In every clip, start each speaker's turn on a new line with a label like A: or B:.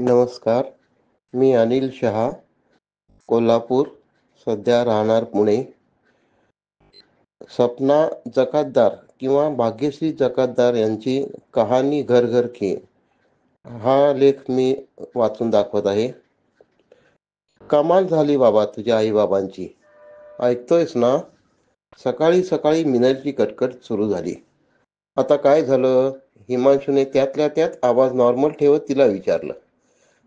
A: नमस्कार. मी अनिल शहा, कोल्हापूर, सध्या राहणार पुणे. सपना जकातदार किंवा भाग्यश्री जकातदार यांची कहाणी घर घर खे हा लेख मी वाचून दाखवत आहे. कमाल झाली बाबा तुझ्या आईबाबांची. ऐकतोयस ना? सकाळी सकाळी मिनलची कटकट सुरू झाली. आता काय झालं? हिमांशूने त्यातल्या त्यात आवाज नॉर्मल ठेवत तिला विचारलं.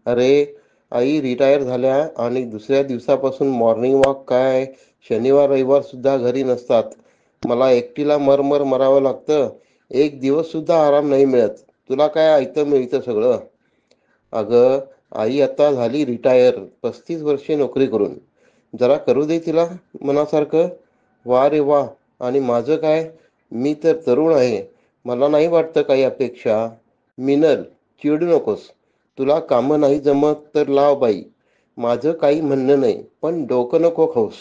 A: अरे, आई रिटायर झाल्या आणि दुसऱ्या दिवसापासून मॉर्निंग वॉक काय, शनिवार रविवार सुद्धा घरी नसतात. मला एकटीला मरमर मरावं लागतं. एक दिवस सुद्धा आराम नाही मिळत. तुला काय ऐकतं मिळतं सगळं? अगं, आई आता झाली रिटायर, 35 वर्षे नोकरी करून. जरा करू दे तिला मनासारखं. वा रे वा. आणि माझं काय? मी तर तरुण आहे. मला नाही वाटतं काही अपेक्षा. मिनल, चिडू नकोस. तुला कामं नाही जमत तर लाव बाई. माझं काही म्हणणं नाही, पण डोकं नको खाऊस.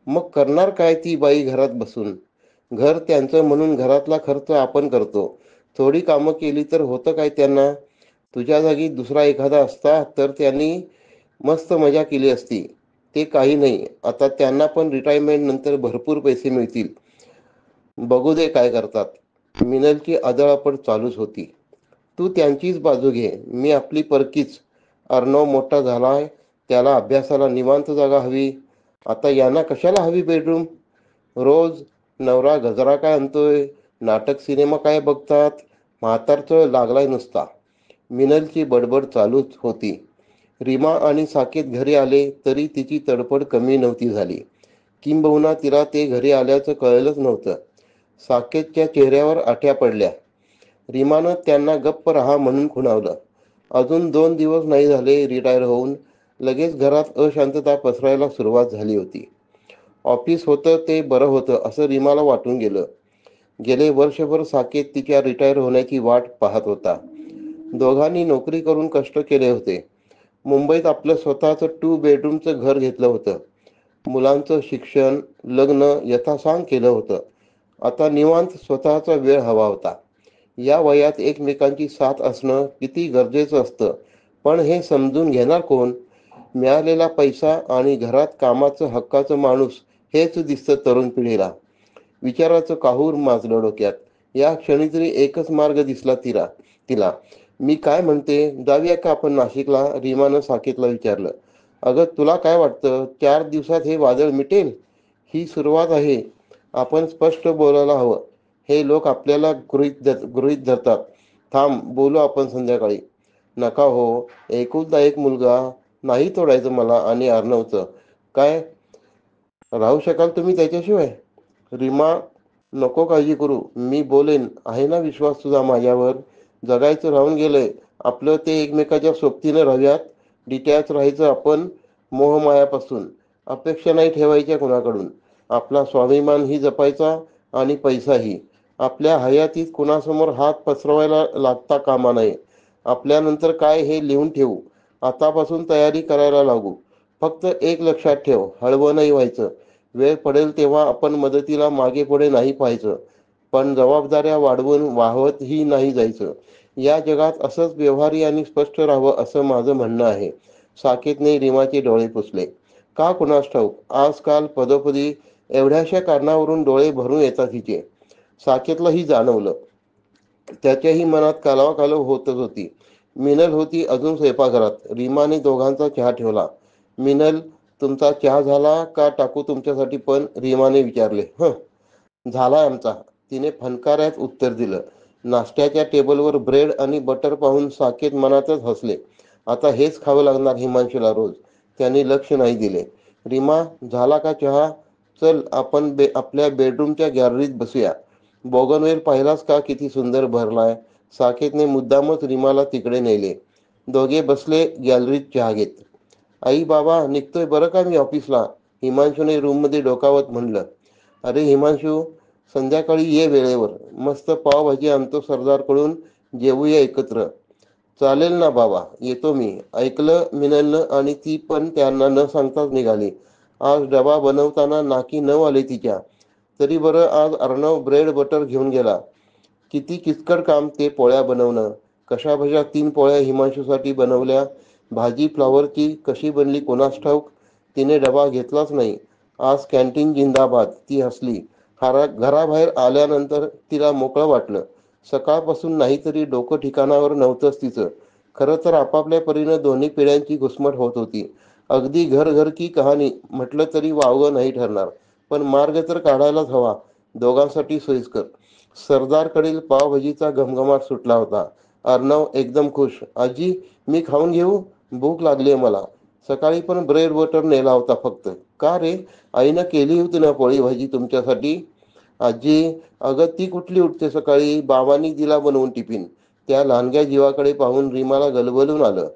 A: मग करणार काय ती बाई घरात बसून? घर त्यांचं म्हणून घरातला खर्च आपण करतो. थोडी कामं केली तर होतं काय त्यांना? तुझ्या जागी दुसरा एखादा असता तर त्यांनी मस्त मजा केली असती. ते काही नाही, आता त्यांना पण रिटायरमेंट नंतर भरपूर पैसे मिळतील. बघू दे काय करतात. मिनलची आदळआपट चालूच होती. तू त्यांचीच बाजू घे, मी आपली परकीच. अर्णव मोठा झालाय, त्याला अभ्यासाला निवांत जागा हवी. आता यांना कशाला हवी बेडरूम? रोज नवरा गजरा काय आणतोय, नाटक सिनेमा काय बघतात. म्हातारचं लागलाय नुसता. मिनलची बडबड चालूच होती. रीमा आणि साकेत घरी आले तरी तिची तडफड कमी नव्हती झाली. किंबहुना तिला ते घरी आल्याचं कळलंच नव्हतं. साकेतच्या चेहऱ्यावर आठ्या पडल्या. रीमानं त्यांना गप्प राहा म्हणून खुणावलं. अजून 2 दिवस नाही झाले रिटायर होऊन, लगेच घरात अशांतता पसरायला सुरुवात झाली होती. ऑफिस होतं ते बरं होतं असं रीमाला वाटून गेलं. गेले वर्षभर साकेत तिच्या रिटायर होण्याची वाट पाहत होता. दोघांनी नोकरी करून कष्ट केले होते. मुंबईत आपलं स्वतःचं 2 बेडरूमचं घर घेतलं होतं. मुलांचं शिक्षण, लग्न यथासांग केलं होतं. आता निवांत स्वतःचा वेळ हवा होता. या वयात एकमेकांची साथ असणं किती गरजेचं असतं, पण हे समजून घेणार कोण? मिळालेला पैसा आणि घरात कामाचं हक्काचं माणूस हेच दिसतं तरुण पिढीला. विचाराचं काहूर माजलं डोक्यात. या क्षणी तरी एकच मार्ग दिसला तिला. मी काय म्हणते, जाऊया का आपण नाशिकला? रीमानं साकेतला विचारलं. अगं, तुला काय वाटतं, 4 दिवसात हे वादळ मिटेल? ही सुरुवात आहे. आपण स्पष्ट बोलायला हवं. हे लोक आपल्याला गृहीत धरतात. थांब, बोलू आपण संध्याकाळी. नका हो, एकुलता एक मुलगा. नाही तोडायचं मला आणि अर्णवचं. काय, राहू शकाल तुम्ही त्याच्याशिवाय? रीमा, नको काळजी करू, मी बोलेन. आहे ना विश्वास तुझा माझ्यावर? जगायचं राहून गेलंय आपलं. ते एकमेकाच्या सोबतीनं राहूयात. डिटॅच राहायचं आपण मोहमायापासून. अपेक्षा नाही ठेवायच्या कुणाकडून. आपला स्वाभिमानही जपायचा आणि पैसाही. आपल्या हयातीत कुणासमोर हात पसरवायला लागता कामा नये. आपल्यानंतर काय हे लिहून ठेवू. आतापासून तयारी करायला लागू. फक्त एक लक्षात ठेव, हळवं नाही व्हायचं. वेळ पडेल तेव्हा आपण मदतीला मागे पुढे नाही पाहायचं, पण जबाबदाऱ्या वाढवून वाहवतही नाही जायचं. या जगात असंच व्यवहारी आणि स्पष्ट राहावं असं माझं म्हणणं आहे. साकेतने रीमाचे डोळे पुसले. का कुणास ठाऊक, आजकाल पदोपदी एवढ्याशा कारणावरून डोळे भरून येतात हिचे. साकेतलाही जाणवलं. त्याच्याही मनात कालवाकालव होतच होती. मिनल होती अजून स्वयंपाकघरात. रीमाने दोघांचा चहा ठेवला. मिनल, तुमचा चहा झाला का टाकू तुमच्यासाठी पण? रीमाने विचारले. झालाय आमचा, तिने फनकाऱ्यात उत्तर दिलं. नाश्त्याच्या टेबलवर ब्रेड आणि बटर पाहून साकेत मनातच हसले. आता हेच खावं लागणार हिमांशूला रोज. त्यांनी लक्ष नाही दिले. रीमा, झाला का चहा? चल, आपण आपल्या बेडरूमच्या गॅलरीत बसूया. बोगनवेल पाहिलास का किती सुंदर भरलाय? साकेतने मुद्दामच रीमाला तिकडे नेले. दोघे बसले गॅलरीत चहा घेत. आई बाबा, निघतोय बरं का मी ऑफिसला, हिमांशूने रूममध्ये डोकावत म्हणलं. अरे हिमांशू, संध्याकाळी ये वेळेवर. मस्त पावभाजी आणतो सरदारकडून, जेवूया एकत्र. चालेल ना बाबा, येतो मी. ऐकलं मिनलनं आणि ती पण त्यांना न सांगताच निघाली. आज डबा बनवताना नाकी नऊ आले तिच्या. तरी बरं आज अर्णव ब्रेड बटर घेऊन गेला. किती किचकट काम ते पोळ्या बनवणं. कशाबशा 3 पोळ्या हिमांशूसाठी बनवल्या. भाजी फ्लॉवरची कशी बनली कोणास ठाऊक. तिने डबा घेतलाच नाही. आज कॅन्टीन जिंदाबाद, ती हसली. घराबाहेर आल्यानंतर तिला मोकळं वाटलं. सकाळपासून नाहीतरी डोकं ठिकाणावर नव्हतंच तिचं. खरं तर आपापल्या परीनं दोन्ही पिढ्यांची घुसमट होत होती. अगदी घर घर की कहाणी म्हटलं तरी वावगं नाही ठरणार. पण मार्ग तर काढायलाच हवा, दोघांसाठी सोयीस्कर. सरदारकडील पावभाजीचा घमघमाट सुटला होता. अर्णव एकदम खुश. आजी, मी खाऊन घेऊ? भूक लागली मला. सकाळी पण ब्रेड बटर नेला होता फक्त. का रे, आईनं केली होती ना पोळी भाजी तुमच्यासाठी? आजी, अगं ती कुठली उठते सकाळी, बाबांनी दिला बनवून टिफिन. त्या लहानग्या जीवाकडे पाहून रीमाला गलबलून आलं.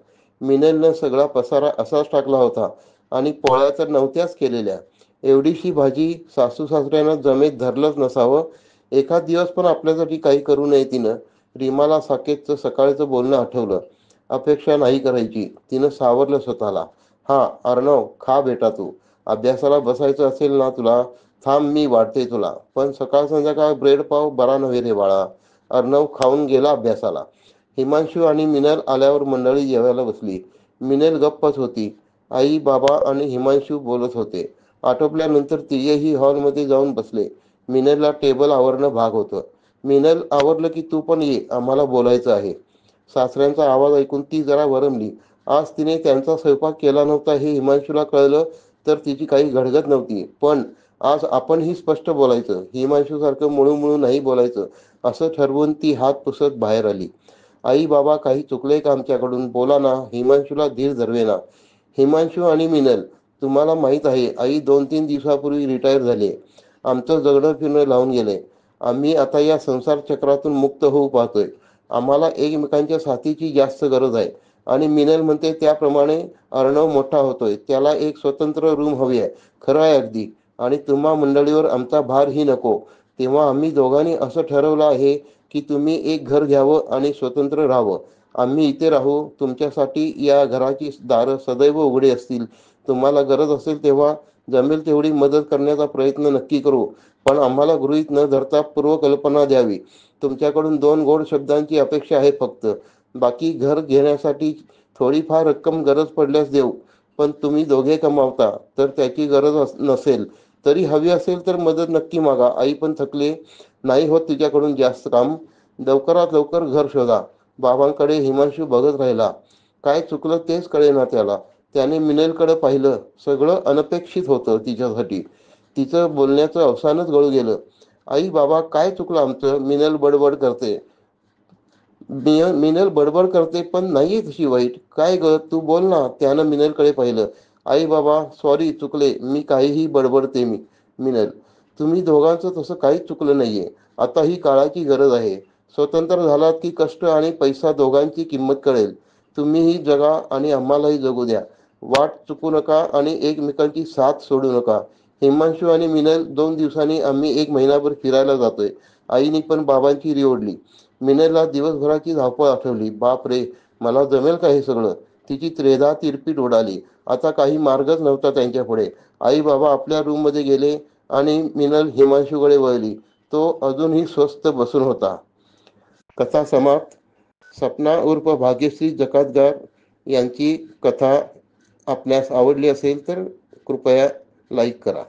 A: मिनलनं सगळा पसारा असाच टाकला होता आणि पोळ्या तर नव्हत्याच केलेल्या. एवढीशी भाजी सासू सासऱ्यानं जमेत धरलंच नसावं. एखाद दिवस पण आपल्यासाठी काही करू नये तिनं. रीमाला साकेतचं सकाळचं बोलणं आठवलं. अपेक्षा नाही करायची, तिनं सावरलं स्वतःला. हा अर्णव, खा बेटा तू. अभ्यासाला बसायचं असेल ना तुला, थांब मी वाढते तुला. पण सकाळ संध्याकाळ ब्रेड पाव बरा नव्हे रे बाळा. अर्णव खाऊन गेला अभ्यासाला. हिमांशू आणि मिनल आल्यावर मंडळी जेवायला बसली. मिनल गप्पच होती. आई बाबा आणि हिमांशू बोलत होते. आटोपल्यानंतर तिघेही हॉलमध्ये जाऊन बसले. मिनलला टेबल आवरणं भाग होतं. मिनल, आवरलं की तू पण ये, आम्हाला बोलायचं आहे. सासऱ्यांचा आवाज ऐकून ती जरा वरमली. आज तिने त्यांचा स्वयंपाक केला नव्हता हे हिमांशूला कळलं तर तिची काही घडघड नव्हती. पण आज आपणही स्पष्ट बोलायचं, हिमांशूसारखं मुळू मुळू नाही बोलायचं, असं ठरवून ती हात पुसत बाहेर आली. आई बाबा, काही चुकलंय का आमच्याकडून, बोला ना. हिमांशूला धीर धरवेना. हिमांशू आणि मिनल, तुम्हाला माहीत आहे आई 2-3 दिवसापूर्वी रिटायर झाली. आमचं जगणं फिरणं लावून गेलंय. आम्ही आता या संसार चक्रातून मुक्त होऊ पाहतोय. आम्हाला एकमेकांच्या साथीची जास्त गरज आहे. आणि मिनल म्हणते त्याप्रमाणे अर्णव मोठा होतोय, त्याला एक स्वतंत्र रूम हवी आहे. खरं आहे अगदी. आणि तुम्हा मंडळीवर आमचा भारही नको. तेव्हा आम्ही दोघांनी असं ठरवलं आहे की तुम्ही एक घर घ्यावं आणि स्वतंत्र राहावं. आम्ही इथे राहू. तुमच्यासाठी या घराची दारं सदैव उघडी असतील. तुम्हाला गरज असेल तेव्हा जमेल तेवढी मदत करण्याचा प्रयत्न नक्की करू. पण आम्हाला गृहीत न धरता पूर्वकल्पना द्यावी. तुमच्याकडून 2 गोड शब्दांची अपेक्षा आहे फक्त. बाकी घर घेण्यासाठी थोडीफार रक्कम गरज पडल्यास देऊ. पण तुम्ही दोघे कमावता तर त्याची गरज नसेल तरी हवी असेल तर मदत नक्की मागा. आई पण थकले. नाही होत तिच्याकडून जास्त काम. लवकरात लवकर घर शोधा. बाबांकडे हिमांशू बघत राहिला. काय चुकलं तेच कळेना त्याला. त्याने मिनलकडे पाहिलं. सगळं अनपेक्षित होतं तिच्यासाठी. तिचं बोलण्याचं अवसानच गळू गेलं. आई बाबा, काय चुकलं आमचं? मिनल बडबड करते पण नाहीये तशी वाईट. काय ग, तू बोल ना. त्यानं मिनलकडे पाहिलं. आई बाबा, सॉरी, चुकले मी. काहीही बडबडते मिनल. तुम्ही दोघांचं तसं काहीच चुकलं नाहीये. आता ही काळाची गरज आहे. स्वतंत्र झालात की कष्ट आणि पैसा दोघांची किंमत कळेल. तुम्हीही जगा आणि आम्हालाही जगू द्या. वाट चुकू नका आणि एकमेकांची साथ सोडू नका. हिमांशू आणि मिनल, 2 दिवसांनी आम्ही 1 महिनाभर फिरायला जातोय. आईनी पण बाबांची री ओढली. मिनलला दिवसभराची धावपळ आठवली. बाप रे, मला जमेल का हे सगळं? तिची त्रेधा तिरपीट उडाली. आता काही मार्गच नव्हता त्यांच्यापुढे. आई बाबा आपल्या रूममध्ये गेले आणि मिनल हिमांशूकडे वळली. तो अजूनही स्वस्थ बसून होता. कथा समाप्त. सपना उर्फ भाग्यश्री जकातगार यांची कथा आपल्यास आवडली असेल तर कृपया लाईक करा.